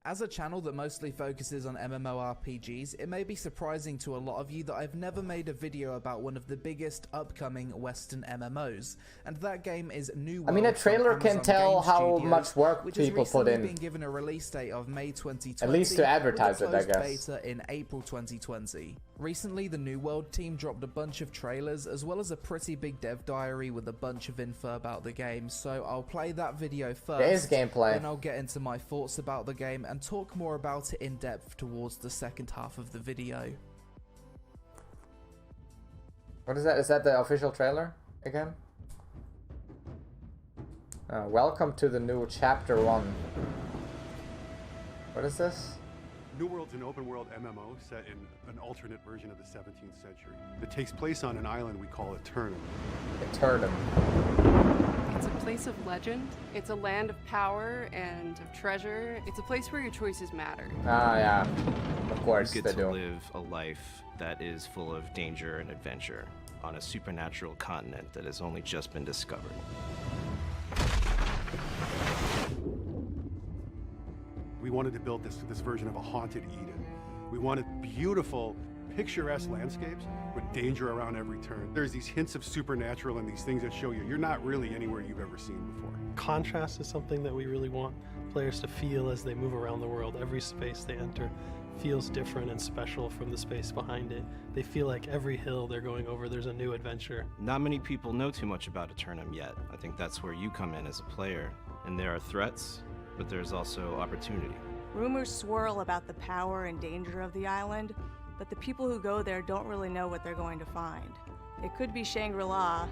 As a channel that mostly focuses on MMORPGs, it may be surprising to a lot of you that I've never made a video about one of the biggest upcoming Western MMOs, and that game is New World. I mean, a trailer can tell how much work people put in. Been given a release date of May 2020, at least to advertise it, I guess. Beta in April 2020. Recently, the New World team dropped a bunch of trailers, as well as a pretty big dev diary with a bunch of info about the game, so I'll play that video first. There is gameplay. Then I'll get into my thoughts about the game and talk more about it in depth towards the second half of the video. What is that? Is that the official trailer again? Welcome to the new Chapter 1. What is this? New World's an open-world MMO set in an alternate version of the 17th century. It takes place on an island we call Eternum. Eternum. It's a place of legend. It's a land of power and of treasure. It's a place where your choices matter. Ah, yeah. Of course you they get to do. live a life that is full of danger and adventure on a supernatural continent that has only just been discovered. We wanted to build this version of a haunted Eden. We wanted beautiful, picturesque landscapes with danger around every turn. There's these hints of supernatural and these things that show you're not really anywhere you've ever seen before. Contrast is something that we really want players to feel as they move around the world. Every space they enter feels different and special from the space behind it. They feel like every hill they're going over, there's a new adventure. Not many people know too much about Eternum yet. I think that's where you come in as a player. And there are threats, but there's also opportunity. Rumors swirl about the power and danger of the island, but the people who go there don't really know what they're going to find. It could be Shangri-La,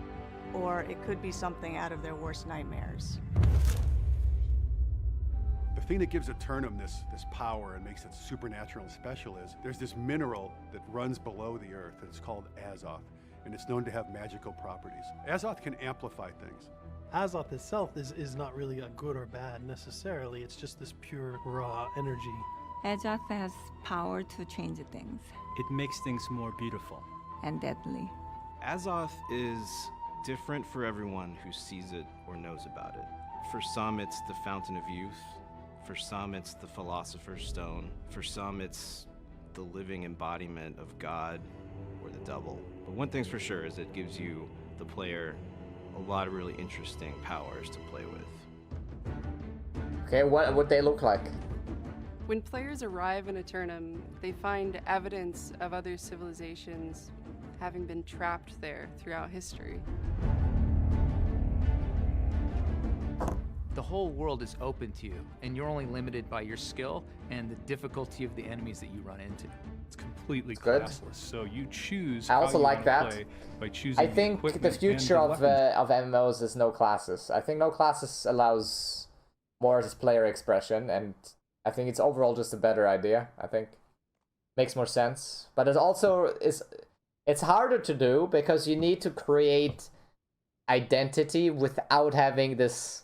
or it could be something out of their worst nightmares. The thing that gives Eternum this power and makes it supernatural and special is there's this mineral that runs below the earth, and it's called Azoth, and it's known to have magical properties. Azoth can amplify things. Azoth itself is not really a good or bad necessarily, it's just this pure, raw energy. Azoth has power to change things. It makes things more beautiful. And deadly. Azoth is different for everyone who sees it or knows about it. For some, it's the Fountain of Youth. For some, it's the Philosopher's Stone. For some, it's the living embodiment of God or the devil. But one thing's for sure is it gives you, the player, a lot of really interesting powers to play with. Okay, what would they look like? When players arrive in Eternum, they find evidence of other civilizations having been trapped there throughout history. The whole world is open to you, and you're only limited by your skill and the difficulty of the enemies that you run into. It's completely good. classless, so you choose I how also you like want to that. play by choosing I think the future of MMOs is no classes. I think no classes allows more player expression, and I think it's overall just a better idea. I think makes more sense, but it also it's harder to do because you need to create identity without having this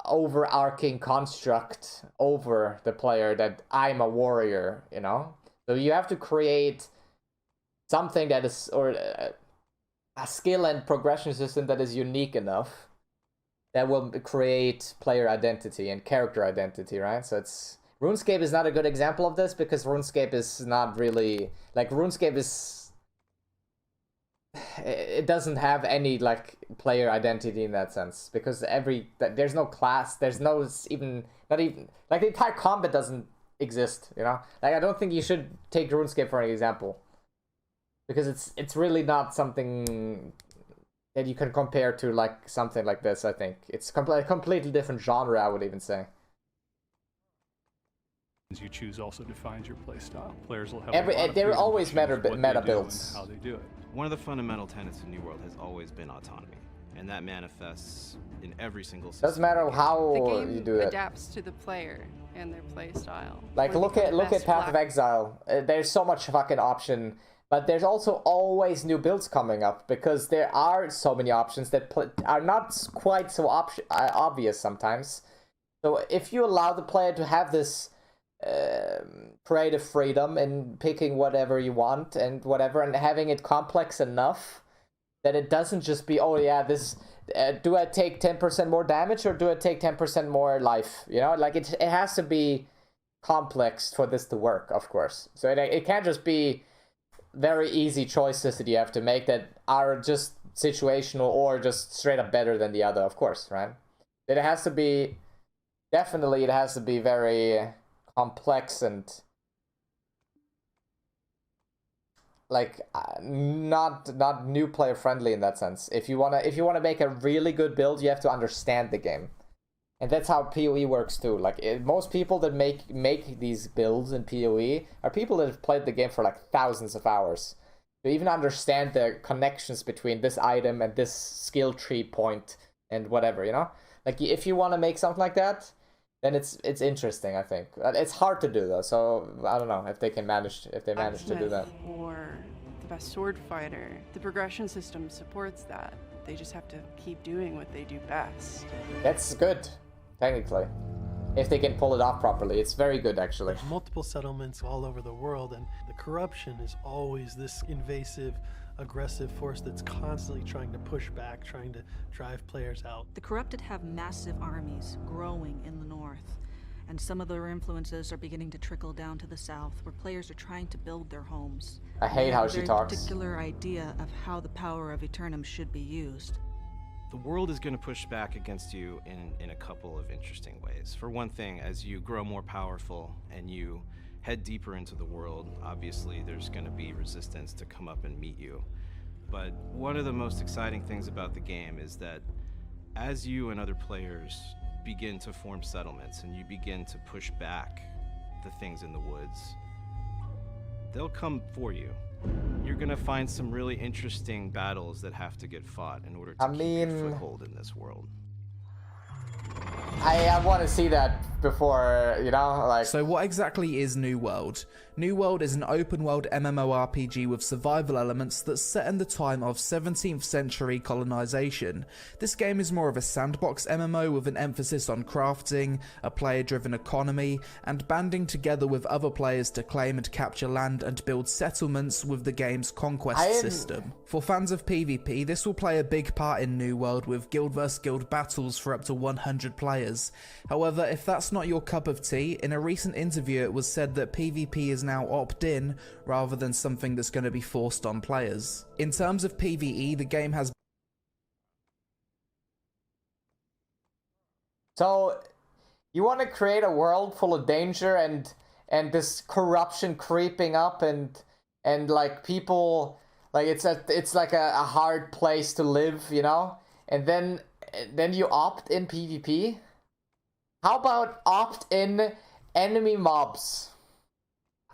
overarching construct over the player that I'm a warrior, you know? So you have to create something that is, or a skill and progression system that is unique enough that will create player identity and character identity, right? So it's, RuneScape is not a good example of this because RuneScape is not really, like, RuneScape is, it doesn't have any like player identity in that sense because there's no class, there's no not even like the entire combat doesn't exist, you know? Like, I don't think you should take RuneScape for an example because it's really not something that you can compare to like something like this. I think it's a completely different genre, I would even say. You choose also defines your playstyle. Players will have there are always meta meta builds. How they do it. One of the fundamental tenets of New World has always been autonomy, and that manifests in every single system. Doesn't matter how The game you do it. adapts to the player and their play style. Like, look at Path of Exile. There's so much fucking option, but there's also always new builds coming up because there are so many options that are not quite so obvious sometimes. So if you allow the player to have this creative freedom in picking whatever you want and whatever, and having it complex enough that it doesn't just be, oh yeah, this do I take 10% more damage or do I take 10% more life? You know, like it has to be complex for this to work, of course. So it can't just be very easy choices that you have to make that are just situational or just straight up better than the other, of course, right? It has to be, definitely it has to be very complex and like not new player friendly in that sense. If you wanna make a really good build, you have to understand the game. And that's how PoE works too. Like most people that make these builds in PoE are people that have played the game for like thousands of hours. To even understand the connections between this item and this skill tree point and whatever, you know? Like if you want to make something like that, then it's interesting, I think. It's hard to do though, so I don't know if they manage to do that. Or the best sword fighter. The progression system supports that. They just have to keep doing what they do best. That's good. Technically, if they can pull it off properly, it's very good actually. There's multiple settlements all over the world, and the corruption is always this invasive, aggressive force that's constantly trying to push back, trying to drive players out. The corrupted have massive armies growing in the north, and some of their influences are beginning to trickle down to the south, where players are trying to build their homes. I hate how she talks. A particular idea of how the power of Eternum should be used. The world is going to push back against you in a couple of interesting ways. For one thing, as you grow more powerful and you head deeper into the world, obviously there's going to be resistance to come up and meet you. But one of the most exciting things about the game is that as you and other players begin to form settlements and you begin to push back the things in the woods, they'll come for you. You're gonna find some really interesting battles that have to get fought in order to keep your foothold in this world. I want to see that before, you know, like... So what exactly is New World? New World is an open-world MMORPG with survival elements that's set in the time of 17th century colonization. This game is more of a sandbox MMO with an emphasis on crafting, a player-driven economy, and banding together with other players to claim and capture land and build settlements with the game's conquest system. For fans of PvP, this will play a big part in New World with guild vs guild battles for up to 100 players. However, if that's not your cup of tea, in a recent interview it was said that PvP is now opt-in rather than something that's going to be forced on players. In terms of PvE, the game has... So, you want to create a world full of danger and this corruption creeping up and like people, like it's like a hard place to live, you know? And then you opt in PvP? How about opt in enemy mobs?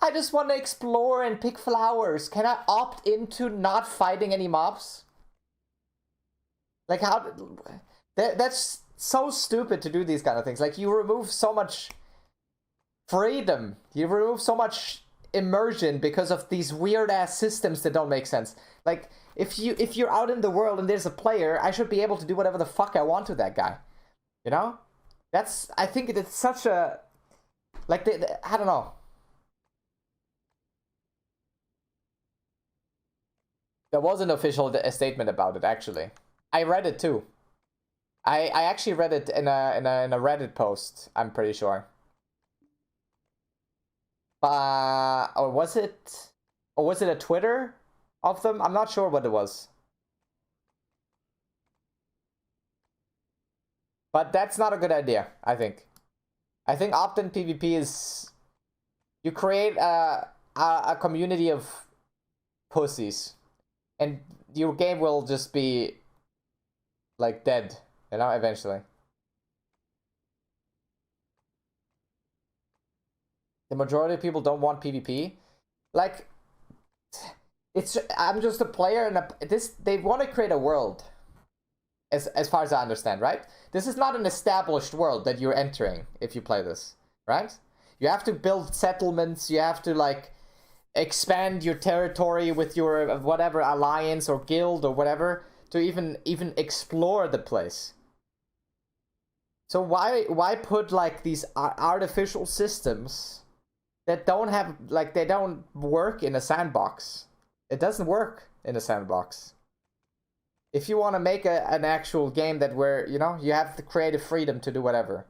I just want to explore and pick flowers. Can I opt into not fighting any mobs? Like how... That's so stupid to do these kind of things. Like you remove so much freedom. You remove so much immersion because of these weird ass systems that don't make sense. Like if you're out in the world and there's a player, I should be able to do whatever the fuck I want to that guy. You know? I think it's such a... Like, I don't know. There was an official statement about it, actually. I read it too. I actually read it in a Reddit post, I'm pretty sure. Or was it a Twitter of them? I'm not sure what it was. But that's not a good idea, I think. I think opt-in PvP is... You create a community of pussies. And your game will just be... like, dead. You know, eventually. The majority of people don't want PvP. Like... I'm just a player and they want to create a world. As far as I understand, right? This is not an established world that you're entering if you play this, right? You have to build settlements, you have to like expand your territory with your whatever alliance or guild or whatever to even explore the place. So why put like these artificial systems that don't have like they don't work in a sandbox? It doesn't work in a sandbox. If you want to make an actual game that where, you know, you have the creative freedom to do whatever.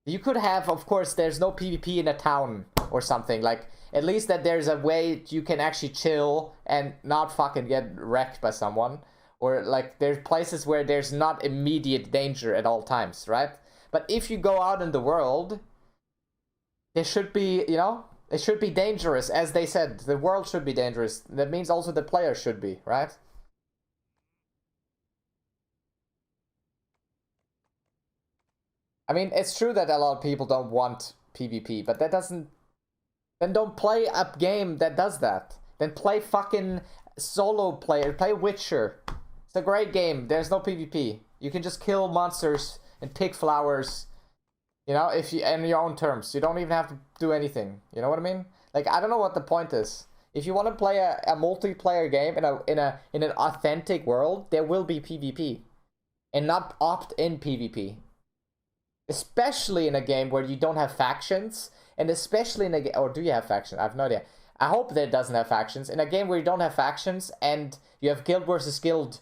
You could have, of course, there's no PvP in a town or something. Like, at least that there's a way you can actually chill and not fucking get wrecked by someone. Or, like, there's places where there's not immediate danger at all times, right? But if you go out in the world, there should be, you know, it should be dangerous. As they said, the world should be dangerous. That means also the player should be, right? I mean, it's true that a lot of people don't want PvP, but that doesn't... Then don't play a game that does that. Then play fucking solo player. Play Witcher. It's a great game. There's no PvP. You can just kill monsters and pick flowers. You know, if you in your own terms. You don't even have to do anything. You know what I mean? Like, I don't know what the point is. If you want to play a multiplayer game in an authentic world, there will be PvP. And not opt-in PvP. Especially in a game where you don't have factions. And especially in a game... Or do you have factions? I have no idea. I hope that it doesn't have factions. In a game where you don't have factions and you have guild versus guild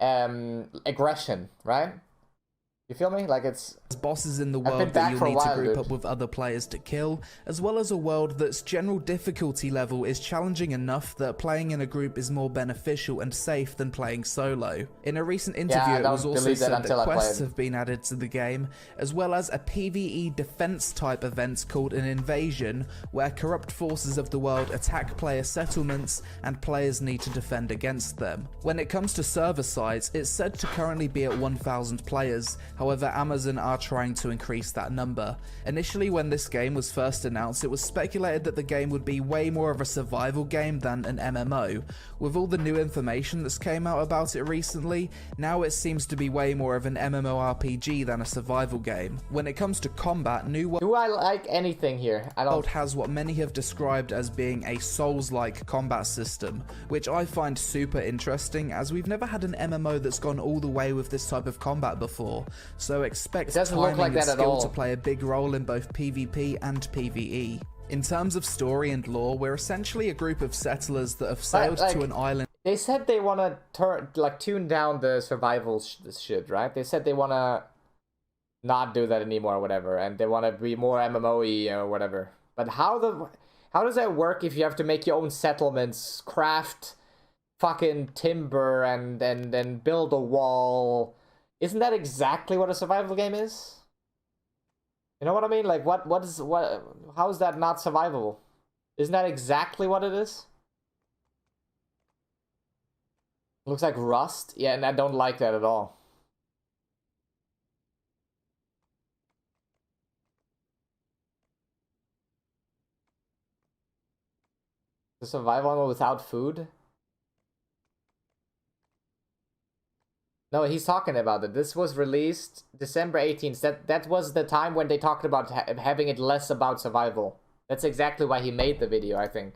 aggression, right? You feel me? Like, it's... bosses in the world that you'll need to group up with other players to kill, as well as a world that's general difficulty level is challenging enough that playing in a group is more beneficial and safe than playing solo. In a recent interview, it was also said that quests have been added to the game, as well as a PvE defense type event called an invasion, where corrupt forces of the world attack player settlements and players need to defend against them. When it comes to server size, it's said to currently be at 1,000 players. However, Amazon are trying to increase that number. Initially, when this game was first announced, it was speculated that the game would be way more of a survival game than an MMO. With all the new information that's came out about it recently, now it seems to be way more of an MMORPG than a survival game. When it comes to combat, New World... Do I like anything here? I don't... has what many have described as being a Souls-like combat system, which I find super interesting, as we've never had an MMO that's gone all the way with this type of combat before. So expect timing and skill to play a big role in both PvP and PvE. In terms of story and lore, we're essentially a group of settlers that have sailed to an island. They said they want to tune down the survival shit, right? They said they want to not do that anymore or whatever, and they want to be more MMO-y or whatever. But how does that work if you have to make your own settlements, craft fucking timber, and then build a wall? Isn't that exactly what a survival game is? You know what I mean? Like, how is that not survivable? Isn't that exactly what it is? Looks like Rust. Yeah, and I don't like that at all. The survival mode without food? No, he's talking about it. This was released December 18th. That was the time when they talked about having it less about survival. That's exactly why he made the video, I think.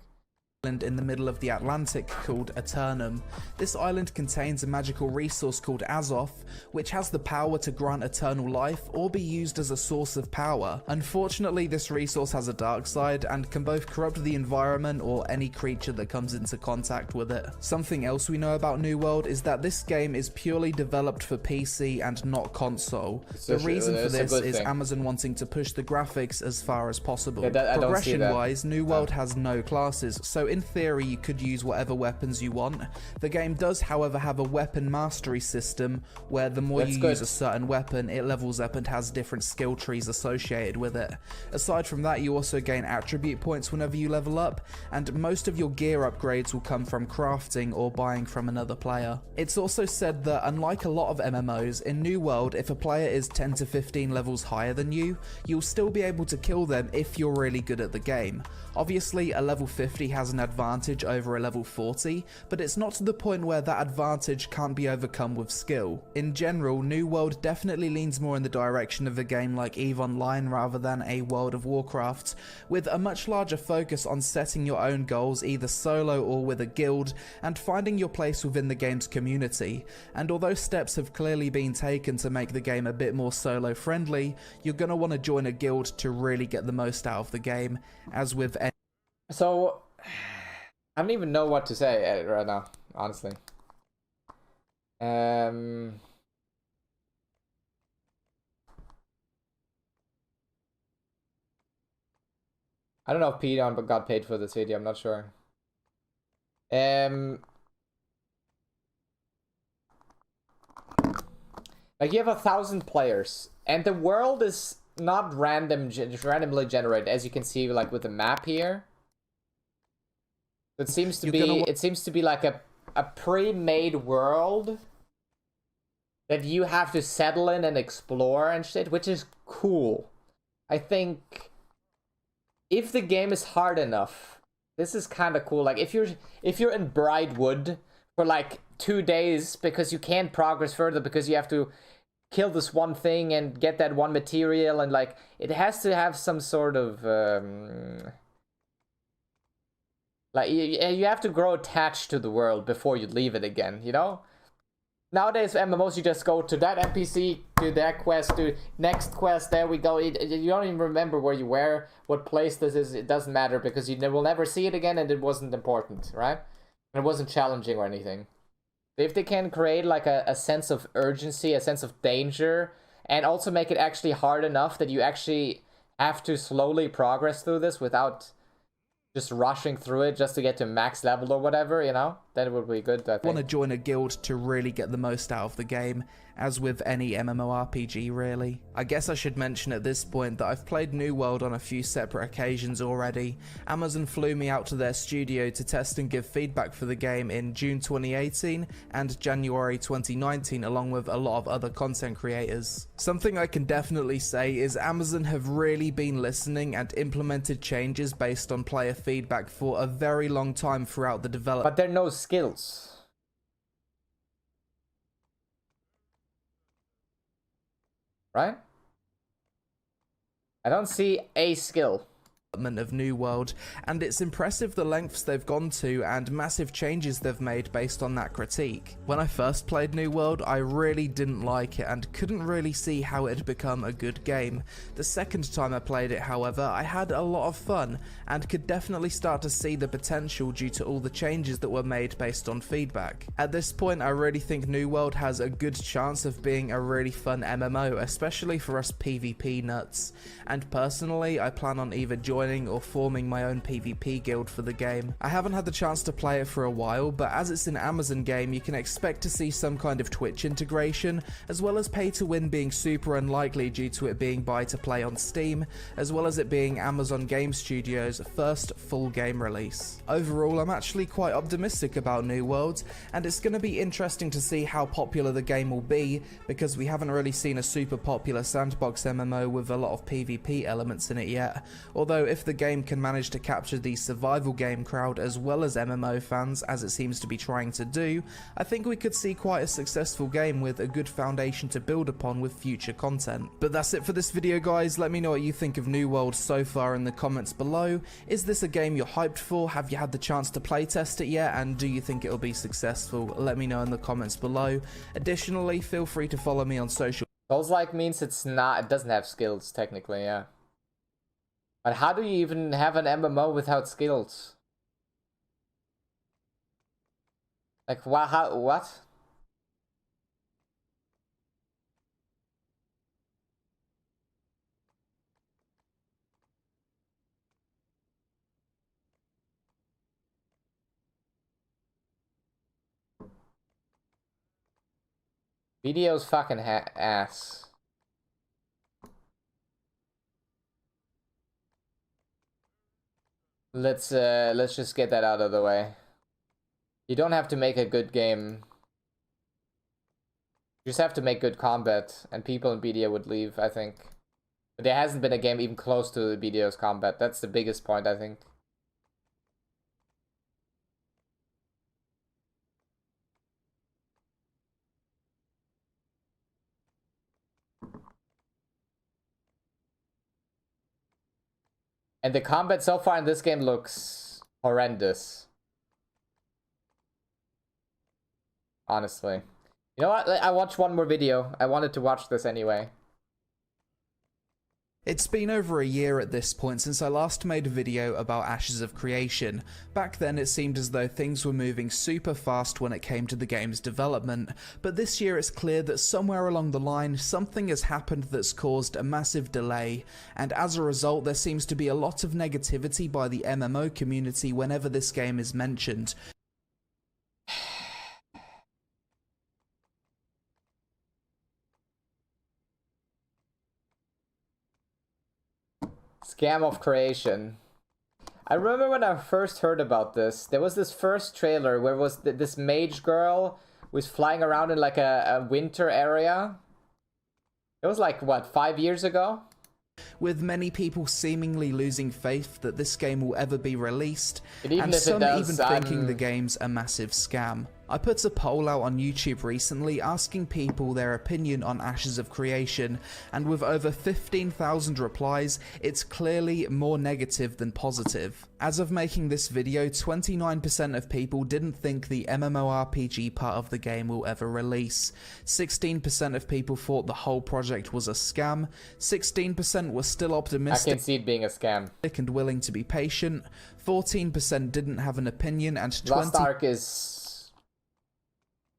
In the middle of the Atlantic called Eternum. This island contains a magical resource called Azoth, which has the power to grant eternal life or be used as a source of power. Unfortunately, this resource has a dark side and can both corrupt the environment or any creature that comes into contact with it. Something else we know about New World is that this game is purely developed for PC and not console. The reason for this is Amazon wanting to push the graphics as far as possible. Progression-wise, New World has no classes, so in theory you could use whatever weapons you want. The game does, however, have a weapon mastery system where the more you use a certain weapon, it levels up and has different skill trees associated with it. Aside from that, you also gain attribute points whenever you level up, and most of your gear upgrades will come from crafting or buying from another player. It's also said that unlike a lot of MMOs, in New World, if a player is 10 to 15 levels higher than you, you'll still be able to kill them if you're really good at the game. Obviously, a level 50 has an advantage over a level 40, but it's not to the point where that advantage can't be overcome with skill. In general, New World definitely leans more in the direction of a game like EVE Online rather than a World of Warcraft, with a much larger focus on setting your own goals either solo or with a guild, and finding your place within the game's community. And although steps have clearly been taken to make the game a bit more solo friendly, you're going to want to join a guild to really get the most out of the game, as with any... So, I don't even know what to say right now, honestly. I don't know if Peon got paid for this video, I'm not sure. Like you have 1,000 players, and the world is not randomly generated, as you can see, like with the map here. It seems to be like a pre-made world that you have to settle in and explore and shit, which is cool. I think if the game is hard enough, this is kind of cool. Like if you're in Brightwood for like 2 days because you can't progress further because you have to kill this one thing and get that one material, and like it has to have some sort of like you have to grow attached to the world before you leave it again, you know? Nowadays MMOs, you just go to that NPC, to that quest, to next quest, there we go. You don't even remember where you were, what place this is. It doesn't matter because you will never see it again, and it wasn't important, right? And it wasn't challenging or anything. If they can create like a sense of urgency, a sense of danger, and also make it actually hard enough that you actually have to slowly progress through this without just rushing through it just to get to max level or whatever, you know, then it would be good, I think. Want to join a guild to really get the most out of the game, as with any MMORPG really. I guess I should mention at this point that I've played New World on a few separate occasions already. Amazon flew me out to their studio to test and give feedback for the game in June 2018 and January 2019, along with a lot of other content creators. Something I can definitely say is Amazon have really been listening and implemented changes based on player feedback for a very long time throughout the development. But there are no skills. Right? I don't see a skill. Of New World, and it's impressive the lengths they've gone to and massive changes they've made based on that critique. When I first played New World, I really didn't like it and couldn't really see how it had become a good game. The second time I played it, however, I had a lot of fun and could definitely start to see the potential due to all the changes that were made based on feedback. At this point, I really think New World has a good chance of being a really fun MMO, especially for us PvP nuts, and personally I plan on either joining or forming my own PvP guild for the game. I haven't had the chance to play it for a while, but as it's an Amazon game, you can expect to see some kind of Twitch integration, as well as pay to win being super unlikely due to it being buy to play on Steam, as well as it being Amazon Game Studios' first full game release. Overall, I'm actually quite optimistic about New World, and it's going to be interesting to see how popular the game will be, because we haven't really seen a super popular sandbox MMO with a lot of PvP elements in it yet, although if the game can manage to capture the survival game crowd as well as MMO fans, as it seems to be trying to do, I think we could see quite a successful game with a good foundation to build upon with future content. But that's it for this video, guys. Let me know what you think of New World so far in the comments below. Is this a game you're hyped for? Have you had the chance to playtest it yet? And do you think it'll be successful? Let me know in the comments below. Additionally, feel free to follow me on social. Souls-like means it doesn't have skills, technically, yeah. But how do you even have an MMO without skills? Like, what? Video's fucking ass. Let's just get that out of the way. You don't have to make a good game. You just have to make good combat, and people in BDO would leave, I think. But there hasn't been a game even close to BDO's combat. That's the biggest point, I think. And the combat so far in this game looks horrendous. Honestly. You know what? I watched one more video. I wanted to watch this anyway. It's been over a year at this point since I last made a video about Ashes of Creation. Back then it seemed as though things were moving super fast when it came to the game's development, but this year it's clear that somewhere along the line something has happened that's caused a massive delay, and as a result there seems to be a lot of negativity by the MMO community whenever this game is mentioned. Scam of creation. I remember when I first heard about this, there was this first trailer where was this mage girl was flying around in like a winter area. It was like, what, 5 years ago? With many people seemingly losing faith that this game will ever be released, even and if it some does, even thinking the game's a massive scam. I put a poll out on YouTube recently asking people their opinion on Ashes of Creation, and with over 15,000 replies, it's clearly more negative than positive. As of making this video, 29% of people didn't think the MMORPG part of the game will ever release. 16% of people thought the whole project was a scam, 16% were still I optimistic can see it being a scam. and willing to be patient, 14% didn't have an opinion, and Lost Ark is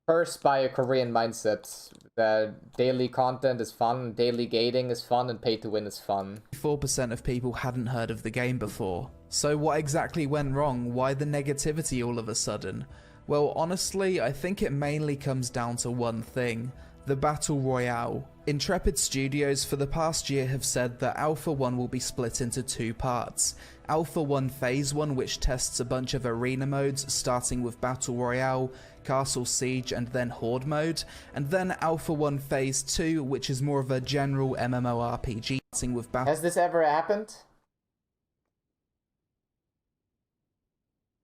cursed by a Korean mindset. The daily content is fun, daily gating is fun, and pay to win is fun. 4% of people hadn't heard of the game before. So what exactly went wrong? Why the negativity all of a sudden? Well, honestly, I think it mainly comes down to one thing: the Battle Royale. Intrepid Studios for the past year have said that Alpha 1 will be split into two parts. Alpha 1 Phase 1, which tests a bunch of arena modes starting with Battle Royale, Castle Siege and then Horde mode, and then Alpha 1 Phase 2, which is more of a general MMORPG starting with Battle. Has this ever happened?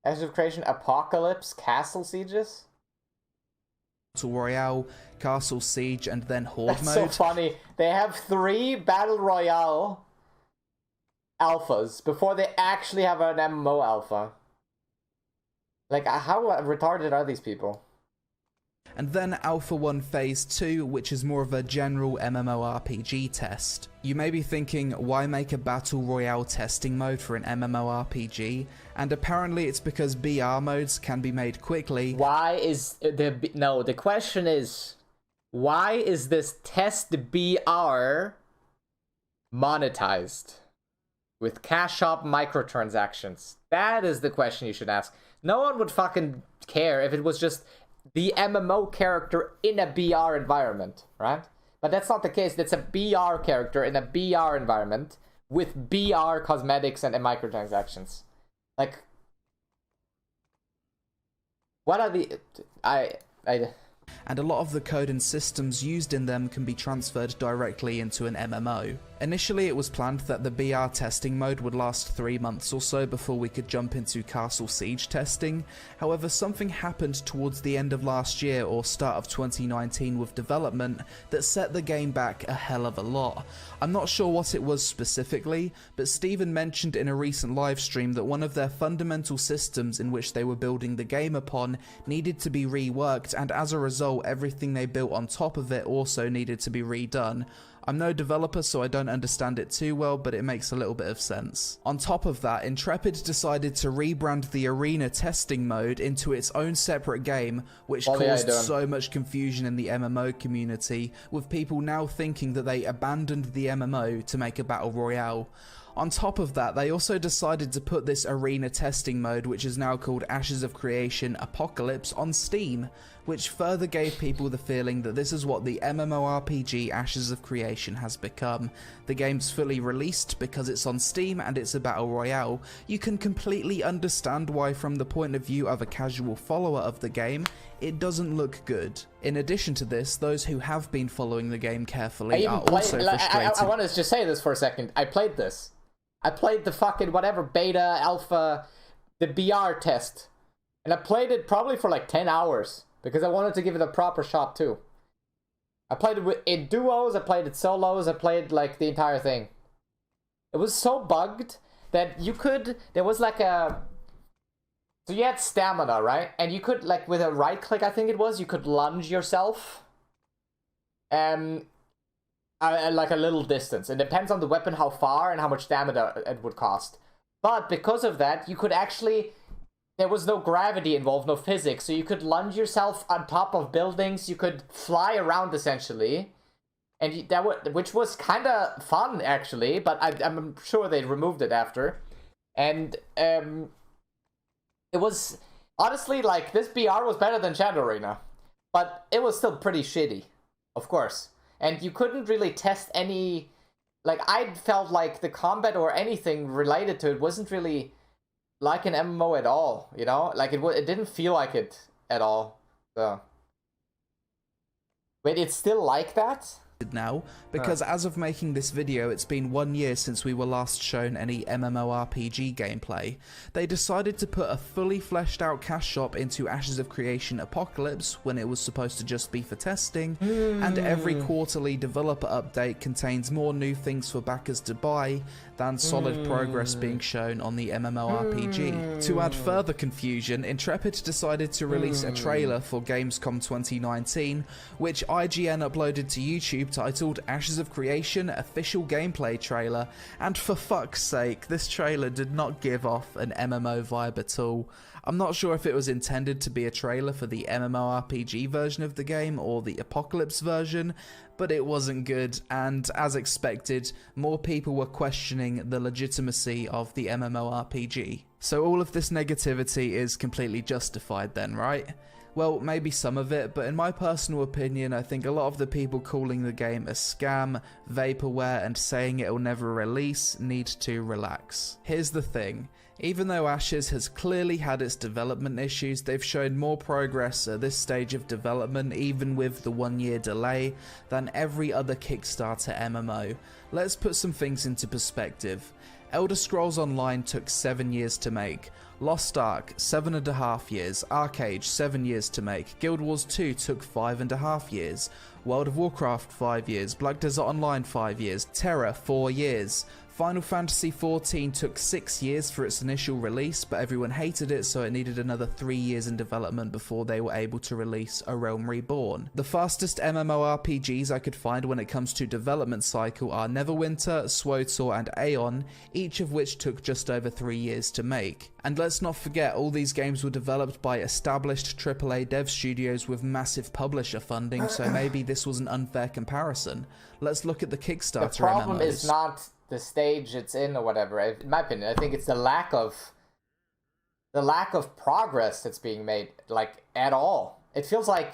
Ashes of Creation, Apocalypse, Castle Sieges? Battle Royale, Castle Siege and then Horde That's mode. so funny. They have 3 Battle Royale alphas before they actually have an MMO alpha. Like, how retarded are these people? And then Alpha 1 Phase 2, which is more of a general MMORPG test. You may be thinking, why make a Battle Royale testing mode for an MMORPG? And apparently it's because BR modes can be made quickly. Why is the question is, why is this test BR monetized with cash shop microtransactions? That is the question you should ask. No one would fucking care if it was just the MMO character in a BR environment, right? But that's not the case. It's a BR character in a BR environment with BR cosmetics and microtransactions. Like, what are the... And a lot of the code and systems used in them can be transferred directly into an MMO. Initially it was planned that the BR testing mode would last 3 months or so before we could jump into Castle Siege testing. However, something happened towards the end of last year or start of 2019 with development that set the game back a hell of a lot. I'm not sure what it was specifically, but Steven mentioned in a recent livestream that one of their fundamental systems in which they were building the game upon needed to be reworked, and as a result everything they built on top of it also needed to be redone. I'm no developer, so I don't understand it too well, but it makes a little bit of sense. On top of that, Intrepid decided to rebrand the arena testing mode into its own separate game, which caused so much confusion in the MMO community, with people now thinking that they abandoned the MMO to make a battle royale. On top of that, they also decided to put this arena testing mode, which is now called Ashes of Creation Apocalypse, on Steam, which further gave people the feeling that this is what the MMORPG Ashes of Creation has become. The game's fully released because it's on Steam and it's a battle royale. You can completely understand why, from the point of view of a casual follower of the game, it doesn't look good. In addition to this, those who have been following the game carefully are also frustrated. I want to just say this for a second. I played this. I played the fucking whatever beta, alpha, the BR test. And I played it probably for like 10 hours. Because I wanted to give it a proper shot too. I played it in duos, I played it solos, I played like the entire thing. It was so bugged that you could, there was like a, so you had stamina, right? And you could, like, with a right click I think it was, you could lunge yourself. I like a little distance. It depends on the weapon, how far, and how much damage it would cost. But because of that, you could actually... There was no gravity involved, no physics, so you could lunge yourself on top of buildings, you could fly around, essentially. And which was kind of fun, actually, but I'm sure they removed it after. And it was... Honestly, like, this BR was better than Shadow Arena. But it was still pretty shitty, of course. And you couldn't really test any... Like, I felt like the combat or anything related to it wasn't really like an MMO at all, you know? Like, it didn't feel like it at all, so... Wait, it's still like that? Now, because as of making this video, it's been 1 year since we were last shown any MMORPG gameplay. They decided to put a fully fleshed out cash shop into Ashes of Creation Apocalypse when it was supposed to just be for testing, and every quarterly developer update contains more new things for backers to buy than solid progress being shown on the MMORPG. To add further confusion, Intrepid decided to release a trailer for Gamescom 2019, which IGN uploaded to YouTube titled Ashes of Creation Official Gameplay Trailer, and for fuck's sake, this trailer did not give off an MMO vibe at all. I'm not sure if it was intended to be a trailer for the MMORPG version of the game or the Apocalypse version, but it wasn't good, and as expected, more people were questioning the legitimacy of the MMORPG. So all of this negativity is completely justified then, right? Well, maybe some of it, but in my personal opinion, I think a lot of the people calling the game a scam, vaporware, and saying it will never release need to relax. Here's the thing. Even though Ashes has clearly had its development issues, they've shown more progress at this stage of development, even with the 1 year delay, than every other Kickstarter MMO. Let's put some things into perspective. Elder Scrolls Online took 7 years to make, Lost Ark 7.5 years, Arcade 7 years to make, Guild Wars 2 took 5.5 years, World of Warcraft 5 years, Black Desert Online 5 years, Terra 4 years. Final Fantasy XIV took 6 years for its initial release, but everyone hated it, so it needed another 3 years in development before they were able to release A Realm Reborn. The fastest MMORPGs I could find when it comes to development cycle are Neverwinter, SWTOR and Aeon, each of which took just over 3 years to make. And let's not forget, all these games were developed by established AAA dev studios with massive publisher funding, so maybe this was an unfair comparison. Let's look at the Kickstarter The problem MMOs. is not the stage it's in or whatever. In my opinion, I think it's the lack of progress that's being made, like, at all. It feels like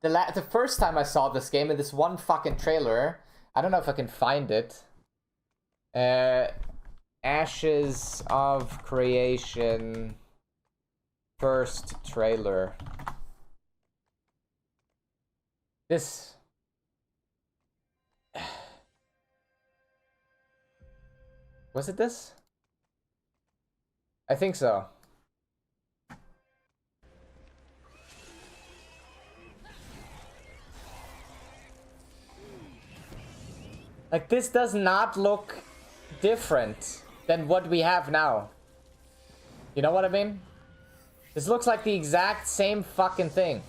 the first time I saw this game in this one fucking trailer, I don't know if I can find it. Ashes of Creation first trailer. This... Was it this? I think so. Like, this does not look different than what we have now. You know what I mean? This looks like the exact same fucking thing.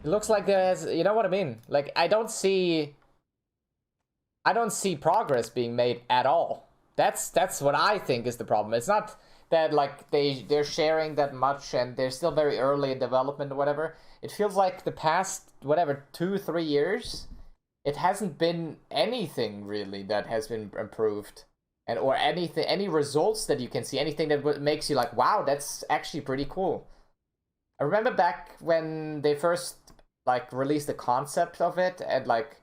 It looks like there's, you know what I mean? Like, I don't see progress being made at all. That's what I think is the problem. It's not that, like, they're sharing that much and they're still very early in development or whatever. It feels like the past, whatever, 2-3 years, it hasn't been anything really that has been improved, and or anything, any results that you can see, anything that makes you like, wow, that's actually pretty cool. I remember back when they first, like, released the concept of it, and, like,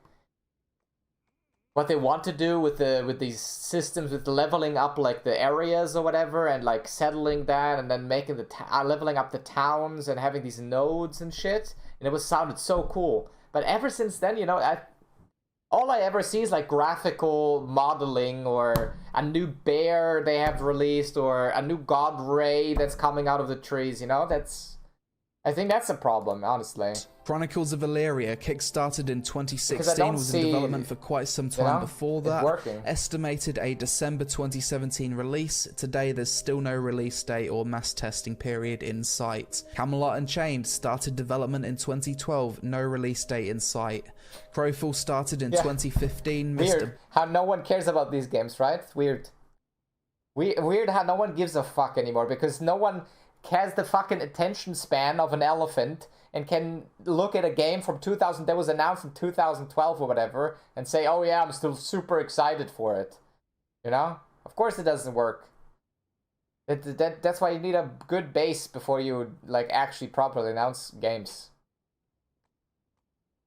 what they want to do with these systems, with leveling up, like, the areas or whatever, and, like, settling that, and then making leveling up the towns and having these nodes and shit, and it sounded so cool. But ever since then, you know, all I ever see is, like, graphical modeling, or a new bear they have released, or a new god ray that's coming out of the trees, you know? I think that's a problem, honestly. Chronicles of Illyria, kickstarted in 2016, was in development for quite some time before that. Estimated a December 2017 release. Today, there's still no release date or mass testing period in sight. Camelot Unchained started development in 2012, no release date in sight. Crowfall started in 2015. Weird how no one cares about these games, right? Weird. Weird how no one gives a fuck anymore, because no one has the fucking attention span of an elephant and can look at a game from 2000 that was announced in 2012 or whatever and say, oh yeah, I'm still super excited for it. You know? Of course it doesn't work. That's why you need a good base before you like actually properly announce games.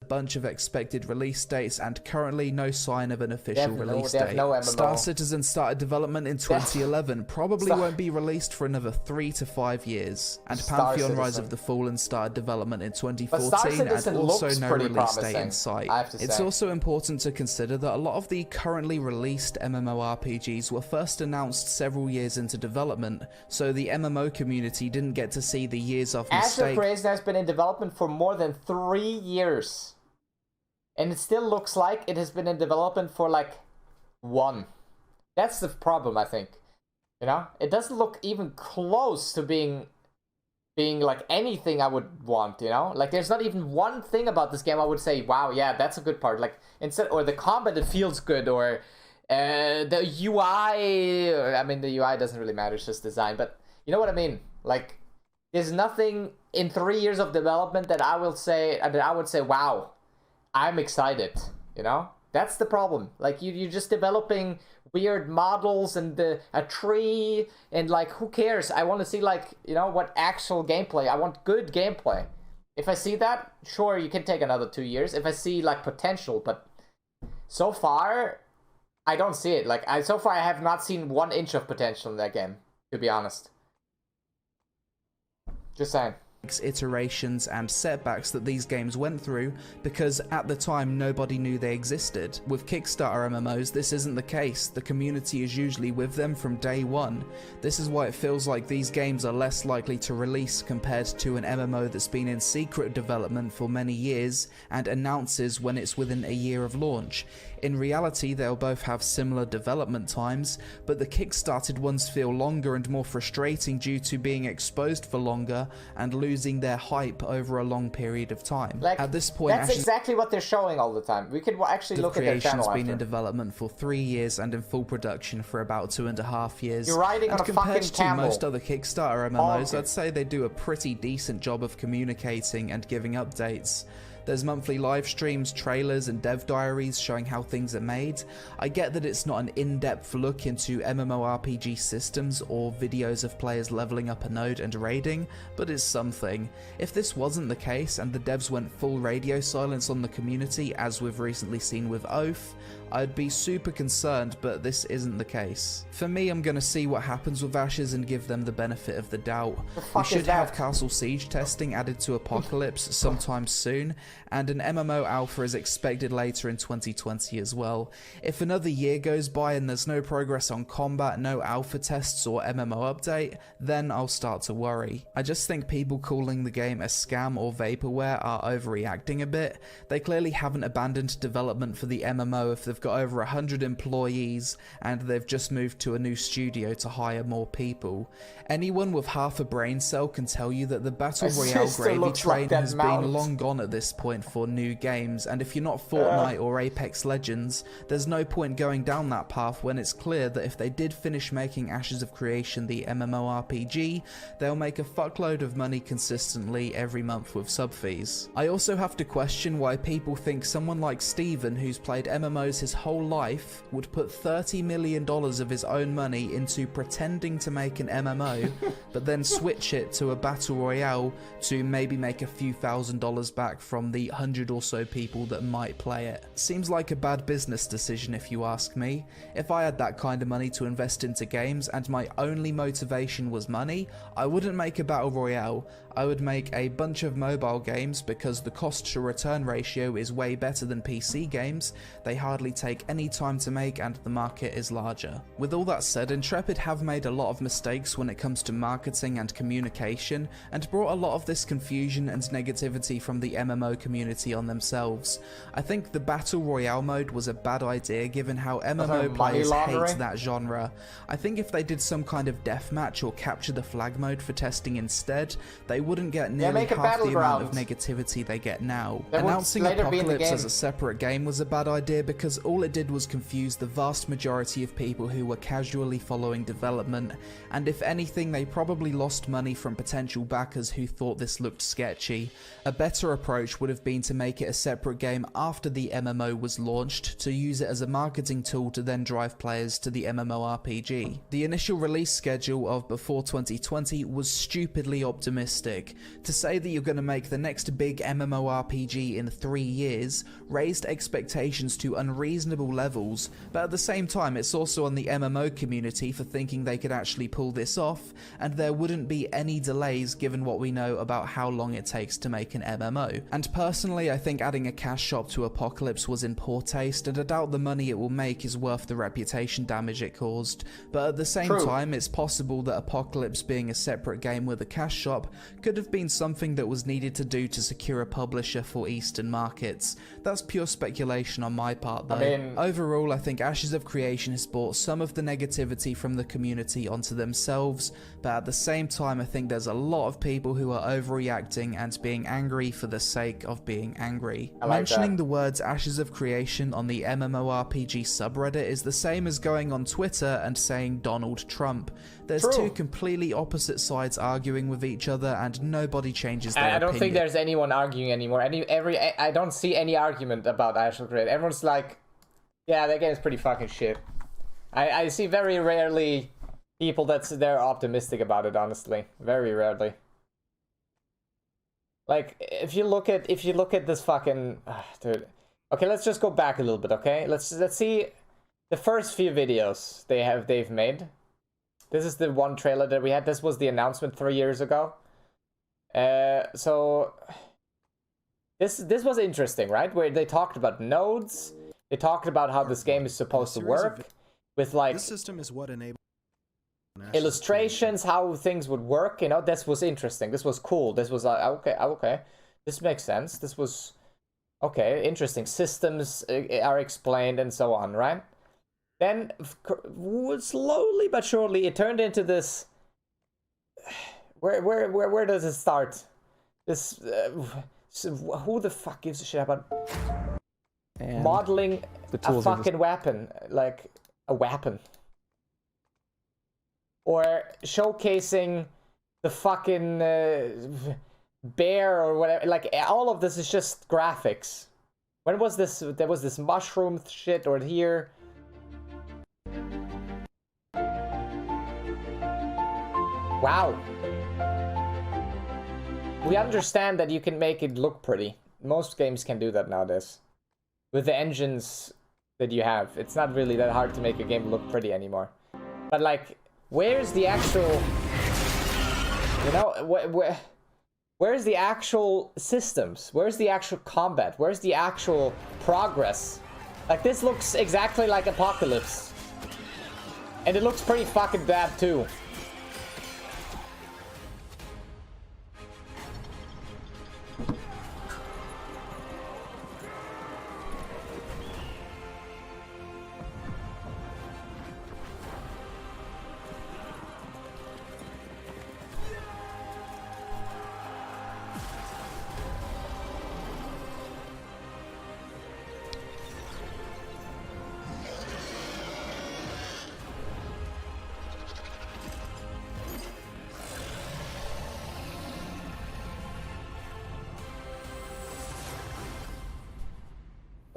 Bunch of expected release dates and currently no sign of an official release date. No MMO. Star Citizen started development in 2011, probably won't be released for another 3 to 5 years. And Pantheon Rise of the Fallen started development in 2014 and also no release date in sight. It's also important to consider that a lot of the currently released MMORPGs were first announced several years into development, so the MMO community didn't get to see the years of mistakes. Asher Creation has been in development for more than 3 years. And it still looks like it has been in development for like 1. That's the problem, I think. You know, it doesn't look even close to being like anything I would want. You know, like there's not even one thing about this game I would say, wow, yeah, that's a good part. Like instead, or the combat, it feels good, or the UI. I mean, the UI doesn't really matter; it's just design. But you know what I mean? Like, there's nothing in 3 years of development that I would say, wow, I'm excited, you know? That's the problem. Like, you're just developing weird models and a tree, and like, who cares? I want to see, like, you know, what actual gameplay. I want good gameplay. If I see that, sure, you can take another 2 years. If I see, like, potential, but so far, I don't see it. Like, so far, I have not seen 1 inch of potential in that game, to be honest. Just saying. Iterations and setbacks that these games went through, because at the time nobody knew they existed. With Kickstarter MMOs, this isn't the case. The community is usually with them from day one. This is why it feels like these games are less likely to release compared to an MMO that's been in secret development for many years and announces when it's within a year of launch. In reality, they'll both have similar development times, but the kickstarted ones feel longer and more frustrating due to being exposed for longer and losing their hype over a long period of time. Like, at this point, that's exactly what they're showing all the time. We could actually look at their channel. Creation's been in development for 3 years and in full production for about 2.5 years. You're riding on a compared fucking to camel. most other Kickstarter MMOs, I'd say they do a pretty decent job of communicating and giving updates. There's monthly live streams, trailers, and dev diaries showing how things are made. I get that it's not an in-depth look into MMORPG systems or videos of players leveling up a node and raiding, but it's something. If this wasn't the case and the devs went full radio silence on the community, as we've recently seen with Oath, I'd be super concerned, but this isn't the case. For me, I'm gonna see what happens with Ashes and give them the benefit of the doubt. We should have Castle Siege testing added to Apocalypse sometime soon, and an MMO alpha is expected later in 2020 as well. If another year goes by and there's no progress on combat, no alpha tests or MMO update, then I'll start to worry. I just think people calling the game a scam or vaporware are overreacting a bit. They clearly haven't abandoned development for the MMO if they've got over 100 employees and they've just moved to a new studio to hire more people. Anyone with half a brain cell can tell you that the Battle Royale gravy train has been long gone at this point for new games, and if you're not Fortnite or Apex Legends, there's no point going down that path when it's clear that if they did finish making Ashes of Creation the MMORPG, they'll make a fuckload of money consistently every month with sub fees. I also have to question why people think someone like Steven, who's played MMOs his whole life, would put $30 million of his own money into pretending to make an MMO, but then switch it to a Battle Royale to maybe make a few $1,000s back from the 100 or so people that might play it. Seems like a bad business decision if you ask me. If I had that kind of money to invest into games and my only motivation was money, I wouldn't make a Battle Royale. I would make a bunch of mobile games because the cost to return ratio is way better than PC games. They hardly take any time to make and the market is larger. With all that said, Intrepid have made a lot of mistakes when it comes to marketing and communication, and brought a lot of this confusion and negativity from the MMO community on themselves. I think the Battle Royale mode was a bad idea given how MMO players hate that genre. I think if they did some kind of deathmatch or capture the flag mode for testing instead, they wouldn't get nearly half the amount of negativity they get now. Announcing Apocalypse as a separate game was a bad idea because all it did was confuse the vast majority of people who were casually following development, and if anything they probably lost money from potential backers who thought this looked sketchy. A better approach would have been to make it a separate game after the MMO was launched, to use it as a marketing tool to then drive players to the MMORPG. The initial release schedule of before 2020 was stupidly optimistic. To say that you're going to make the next big MMORPG in 3 years raised expectations to unreasonable levels, but at the same time it's also on the MMO community for thinking they could actually pull this off, and there wouldn't be any delays given what we know about how long it takes to make an MMO. And personally I think adding a cash shop to Apocalypse was in poor taste, and I doubt the money it will make is worth the reputation damage it caused, but at the same time it's possible that Apocalypse being a separate game with a cash shop could have been something that was needed to do to secure a publisher for Eastern markets. That's pure speculation on my part though. Overall I think Ashes of Creation has brought some of the negativity from the community onto themselves, but at the same time I think there's a lot of people who are overreacting and being angry for the sake of being angry. Mentioning the words Ashes of Creation on the MMORPG subreddit is the same as going on Twitter and saying Donald Trump. There's two completely opposite sides arguing with each other and nobody changes their opinion. I don't think there's anyone arguing anymore. I don't see any argument about Ashes of Creation. Everyone's like, yeah, that game's pretty fucking shit. I see very rarely people they're optimistic about it, honestly. Very rarely. Like, if you look at this fucking dude. Okay, let's just go back a little bit, okay? Let's see the first few videos they've made. This is the one trailer that we had. This was the announcement 3 years ago. So this was interesting, right? Where they talked about nodes. They talked about how this game is supposed to work with like this system is what enables illustrations, how things would work. You know, this was interesting. This was cool. This was okay. This makes sense. This was okay. Interesting. Systems are explained and so on, right? Then, slowly but surely, it turned into this. Where does it start? This who the fuck gives a shit about modeling a fucking weapon, like a weapon, or showcasing the fucking bear or whatever? Like all of this is just graphics. When was this? There was this mushroom shit or here. Wow. We understand that you can make it look pretty. Most games can do that nowadays. With the engines that you have, it's not really that hard to make a game look pretty anymore. But like, where's the actual... You know, where's the actual systems? Where's the actual combat? Where's the actual progress? Like, this looks exactly like Apocalypse. And it looks pretty fucking bad too.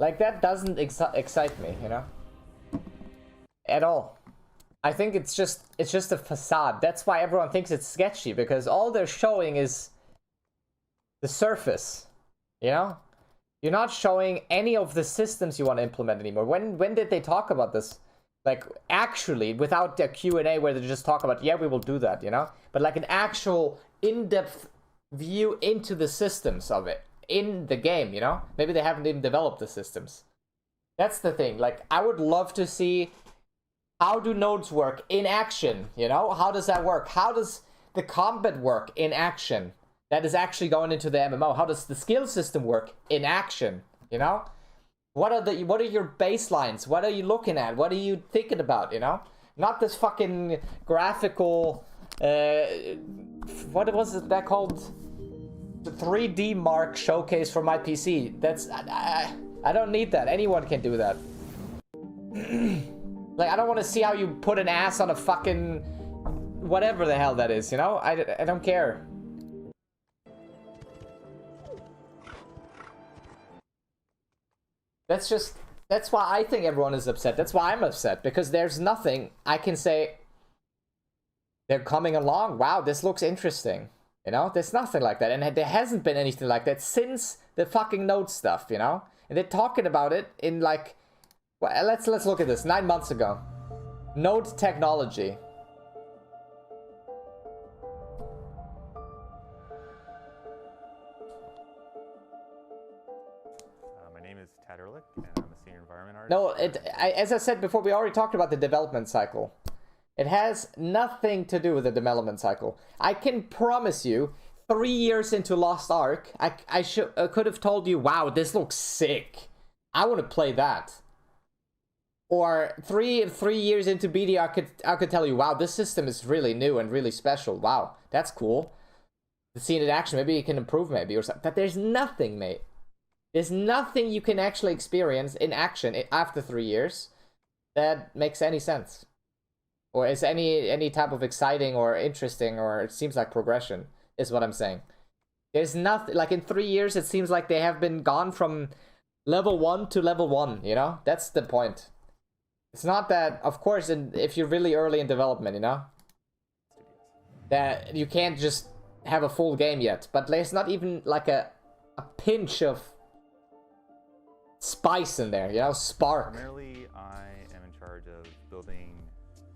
Like, that doesn't excite me, you know? At all. I think it's just a facade. That's why everyone thinks it's sketchy, because all they're showing is the surface, you know? You're not showing any of the systems you want to implement anymore. When did they talk about this? Like, actually, without the Q&A where they just talk about, yeah, we will do that, you know? But like an actual in-depth view into the systems of it. In the game, you know? Maybe they haven't even developed the systems. That's the thing. Like, I would love to see, how do nodes work in action, you know? How does that work? How does the combat work in action? That is actually going into the MMO. How does the skill system work in action, you know? What are your baselines? What are you looking at? What are you thinking about, you know? Not this fucking graphical, what was it that called? The 3D Mark showcase for my PC. That's, I don't need that. Anyone can do that. Like, I don't want to see how you put an ass on a fucking whatever the hell that is, you know? I don't care. That's why I think everyone is upset. That's why I'm upset, because there's nothing I can say. They're coming along. Wow, this looks interesting. You know, there's nothing like that, and there hasn't been anything like that since the fucking Node stuff. You know, and they're talking about it in like, well, let's look at this. 9 months ago, Node technology. My name is Tad Ehrlich, and I'm a senior environment artist. No, as I said before, we already talked about the development cycle. It has nothing to do with the development cycle. I can promise you, 3 years into Lost Ark, I could have told you, wow, this looks sick. I want to play that. Or three years into BD, I could tell you, wow, this system is really new and really special. Wow, that's cool. Seeing it in action, maybe it can improve, maybe, or something. But there's nothing, mate. There's nothing you can actually experience in action after 3 years that makes any sense. Or is any type of exciting or interesting, or it seems like progression, is what I'm saying. There's nothing, like in 3 years, it seems like they have been gone from level 1 to level 1, you know? That's the point. It's not that, of course, if you're really early in development, you know? That you can't just have a full game yet. But there's not even like a pinch of spice in there, you know? Spark. Primarily, I am in charge of building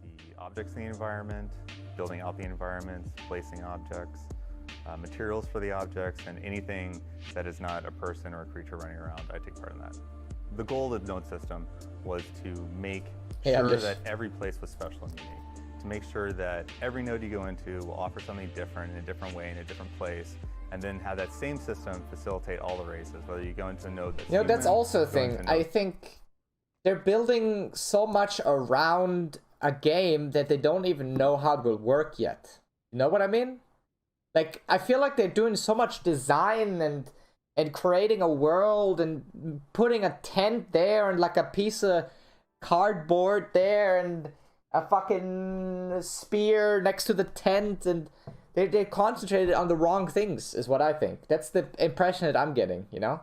the objects in the environment, building out the environments, placing objects, materials for the objects, and anything that is not a person or a creature running around, I take part in that. The goal of the node system was to make sure that every place was special and unique. To make sure that every node you go into will offer something different in a different way, in a different place, and then have that same system facilitate all the races, whether you go into a node that's that's also a thing. I think they're building so much around a game that they don't even know how it will work yet. You know what I mean? Like, I feel like they're doing so much design and creating a world and putting a tent there and like a piece of cardboard there and a fucking spear next to the tent, and they concentrated on the wrong things, is what I think. That's the impression that I'm getting, you know?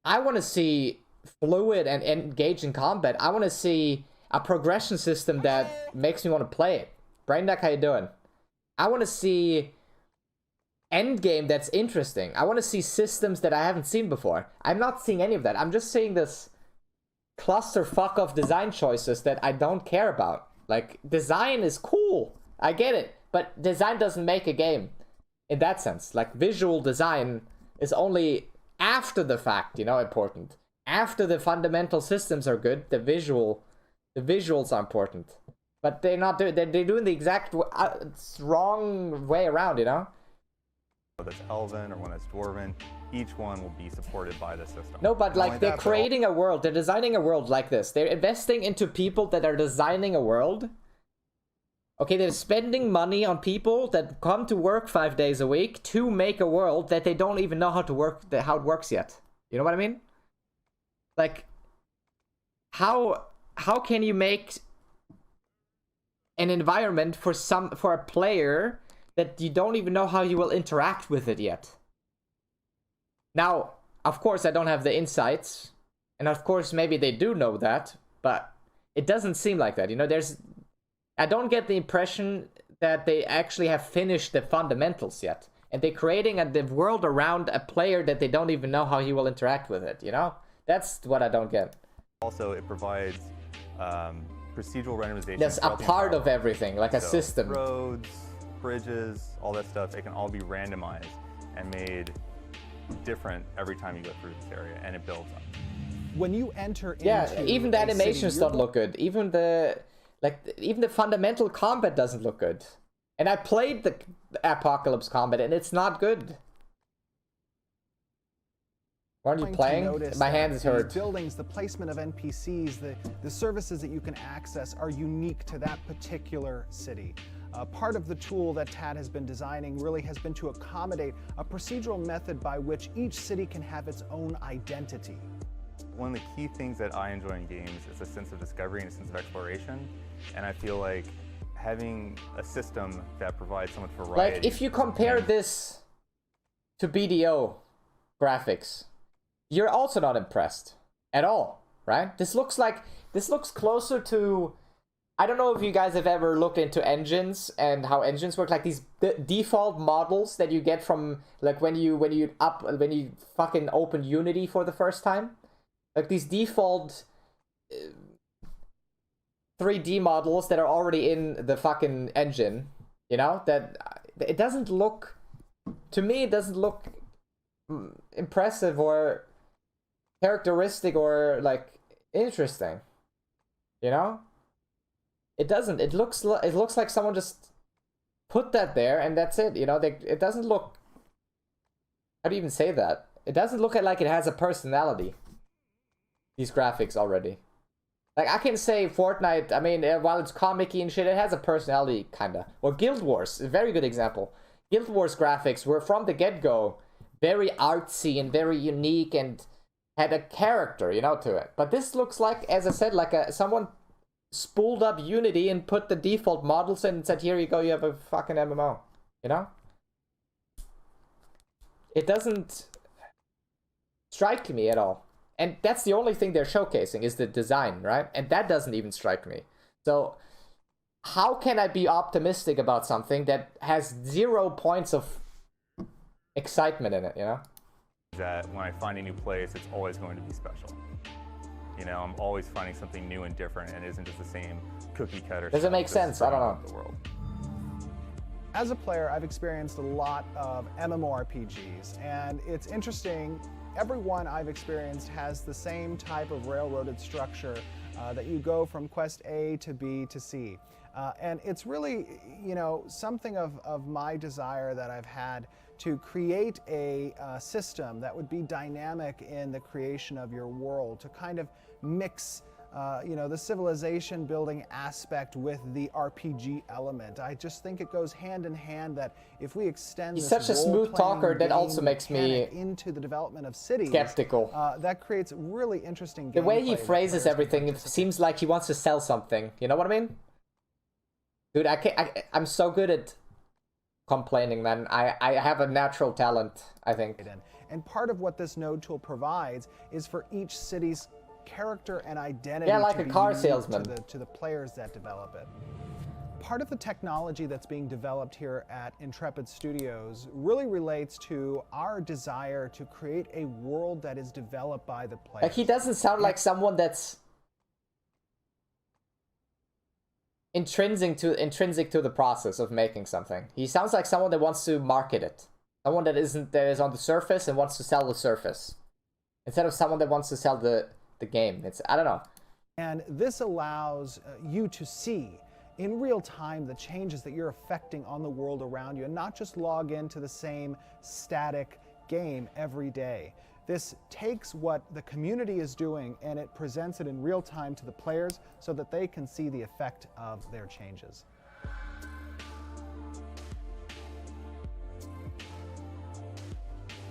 I want to see fluid and engage in combat. I want to see a progression system that makes me want to play it. Brainduck, how you doing? I want to see endgame that's interesting. I want to see systems that I haven't seen before. I'm not seeing any of that. I'm just seeing this clusterfuck of design choices that I don't care about. Like, design is cool. I get it. But design doesn't make a game in that sense. Like, visual design is only after the fact, you know, important. After the fundamental systems are good, the visuals are important. But they're not doing, they're doing the exact wrong way around, you know? Whether it's Elven or one that's Dwarven, each one will be supported by the system. No, but like, they're creating a world, they're designing a world like this. They're investing into people that are designing a world. Okay, they're spending money on people that come to work 5 days a week to make a world that they don't even know how to work, how it works yet. You know what I mean? Like, how can you make an environment for a player that you don't even know how you will interact with it yet? Now, of course, I don't have the insights, and of course, maybe they do know that, but it doesn't seem like that. You know, I don't get the impression that they actually have finished the fundamentals yet, and they're creating the world around a player that they don't even know how he will interact with it, you know? That's what I don't get. Also, it provides procedural randomization. That's a part of everything, like a system. Roads, bridges, all that stuff, it can all be randomized and made different every time you go through this area, and it builds up. when you enter Yeah, into even the a city, animations you're don't look good. Even the fundamental combat doesn't look good. And I played the Apocalypse combat, and it's not good. Aren't you going to playing? notice My that hand is the hurt. buildings, the placement of NPCs, the services that you can access are unique to that particular city. Part of the tool that TAD has been designing really has been to accommodate a procedural method by which each city can have its own identity. One of the key things that I enjoy in games is a sense of discovery and a sense of exploration, and I feel like having a system that provides so much variety. Like, if you compare this to BDO graphics, you're also not impressed at all, right? This looks closer to, I don't know if you guys have ever looked into engines and how engines work, like these default models that you get from, like, when you fucking open Unity for the first time. Like these default 3D models that are already in the fucking engine, you know? That it doesn't look, to me, it doesn't look impressive or characteristic or like interesting, you know? It doesn't. It looks like someone just put that there and that's it, you know? It doesn't look, how do you even say that? It doesn't look like it has a personality. These graphics already. Like, I can say Fortnite, I mean, while it's comic-y and shit, it has a personality, kinda. Or Guild Wars, a very good example. Guild Wars graphics were, from the get-go, very artsy and very unique and had a character, you know, to it. But this looks like, as I said, like someone spooled up Unity and put the default models in and said, here you go, you have a fucking MMO. You know? It doesn't strike me at all. And that's the only thing they're showcasing, is the design, right? And that doesn't even strike me. So how can I be optimistic about something that has 0 points of excitement in it, you know? That when I find a new place, it's always going to be special. You know, I'm always finding something new and different, and it isn't just the same cookie cutter. Does it make sense? I don't know. The world. As a player, I've experienced a lot of MMORPGs, and it's interesting. Every one I've experienced has the same type of railroaded structure that you go from quest A to B to C. And it's really, you know, something of my desire that I've had to create a system that would be dynamic in the creation of your world, to kind of mix you know, the civilization building aspect with the RPG element. I just think it goes hand in hand that if we extend He's this such a smooth talker that also makes me into the development of cities, skeptical. That creates really interesting The way he gameplay phrases everything, it seems like he wants to sell something. You know what I mean? Dude, I'm so good at complaining, man. I have a natural talent, I think. And part of what this node tool provides is for each city's character and identity, yeah, like to a be car unique salesman, to the players that develop it. Part of the technology that's being developed here at Intrepid Studios really relates to our desire to create a world that is developed by the players. Like, he doesn't sound like someone that's intrinsic to the process of making something. He sounds like someone that wants to market it. Someone that is on the surface and wants to sell the surface, instead of someone that wants to sell the game. It's, I don't know. And this allows you to see in real time the changes that you're affecting on the world around you, and not just log into the same static game every day. This takes what the community is doing and it presents it in real time to the players so that they can see the effect of their changes.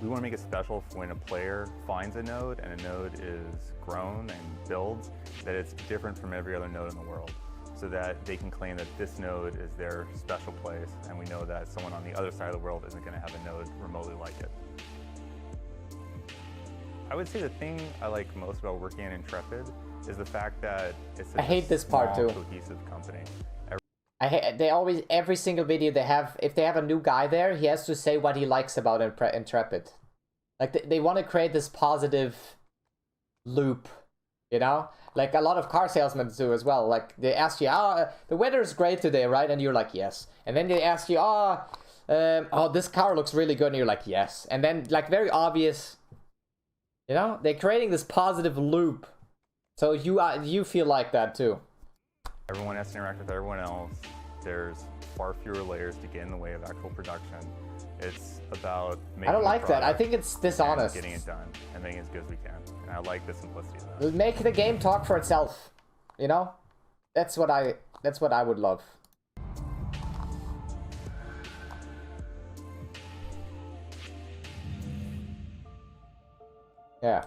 We want to make it special for when a player finds a node and a node is grown and builds, that it's different from every other node in the world, so that they can claim that this node is their special place, and we know that someone on the other side of the world isn't going to have a node remotely like it. I would say the thing I like most about working at Intrepid is the fact that it's such I hate this part too. cohesive company. They always, every single video they have, if they have a new guy there, he has to say what he likes about Intrepid. Like, they want to create this positive loop, you know? Like a lot of car salesmen do as well. Like, they ask you, the weather is great today, right? And you're like, yes. And then they ask you, this car looks really good, and you're like, yes. And then, like, very obvious You know, they're creating this positive loop. So you feel like that too. Everyone has to interact with everyone else. There's far fewer layers to get in the way of actual production. It's about making I don't the like that. I product think it's dishonest. and getting it done and making it as good as we can. And I like the simplicity of that. Make the game talk for itself. You know? That's what I would love. Yeah.